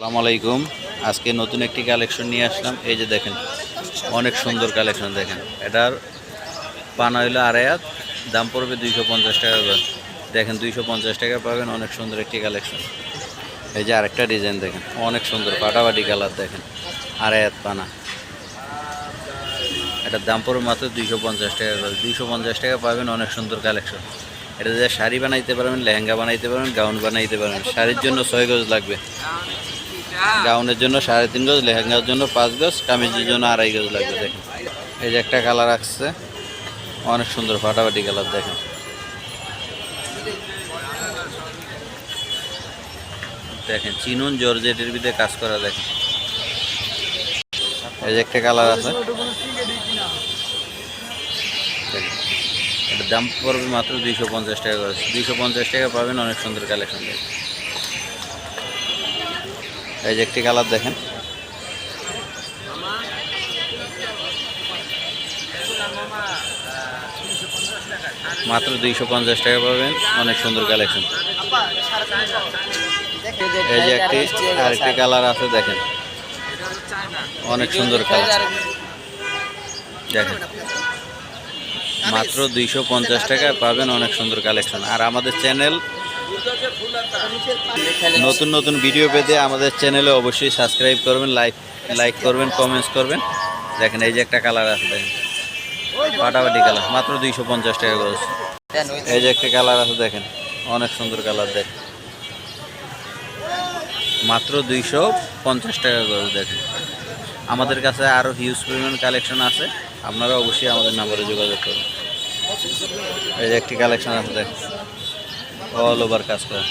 আসসালামু আলাইকুম। আজকে নতুন একটি কালেকশন নিয়ে আসলাম। এই যে দেখেন, অনেক সুন্দর কালেকশন। দেখেন, এটার পানা হইলো আড়াই হাত, দাম পড়বে 250 টাকা করে। দেখেন 250 টাকা পাবেন, অনেক সুন্দর একটি কালেকশন। এই যে আরেকটা ডিজাইন দেখেন, অনেক সুন্দর ফাটাফাটি কালার। দেখেন আড়াই হাত পানা, এটার দাম পড়বে মাত্র 250 টাকা করে। 250 টাকা পাবেন, অনেক সুন্দর কালেকশন। এটা দিয়ে শাড়ি বানাইতে পারবেন, লেহেঙ্গা বানাইতে পারবেন, গাউন বানাইতে পারবেন। শাড়ির জন্য 6 গজ লাগবে, গাউনের জন্য 3.5 গজ, লেহেঙ্গার জন্য 5 গজ, কামিজের জন্য 2.5 গজ লাগবে। দেখেন এই যে একটা কালার আসছে, অনেক সুন্দর ফাটাফাটি কালার। দেখেন দেখেন চিনুন জর্জেটের ভিতরে কাজ করা। দেখেন এই যে একটা কালার আছে, এটার দাম পড়বে মাত্র 250 টাকা করে। 250 টাকা পাবেন, অনেক সুন্দর কালেকশন। এই যে একটি কালার দেখেন, মাত্র 250 টাকা পাবেন, অনেক সুন্দর কালেকশন। এই যে আরেকটি কালার আছে, দেখেন অনেক সুন্দর কালার। দেখেন মাত্র 250 টাকায় পাবেন, অনেক সুন্দর কালেকশন। আর আমাদের চ্যানেল নতুন নতুন ভিডিও পেতে আমাদের চ্যানেলে অবশ্যই সাবস্ক্রাইব করবেন, লাইক করবেন, কমেন্টস করবেন। দেখেন এই যে একটা কালার আছে, দেখেন ফাটাফাটি কালার, মাত্র 250 টাকা করে। এই যে একটা কালার আছে, দেখেন অনেক সুন্দর কালার। দেখেন মাত্র 250 টাকা করে। দেখেন আমাদের কাছে আরও হিউজ পরিমাণ কালেকশন আছে, আপনারা অবশ্যই আমাদের নাম্বারে যোগাযোগ করুন। এই যে একটি কালেকশন আছে, দেখেন অল ওভার কাজ করা।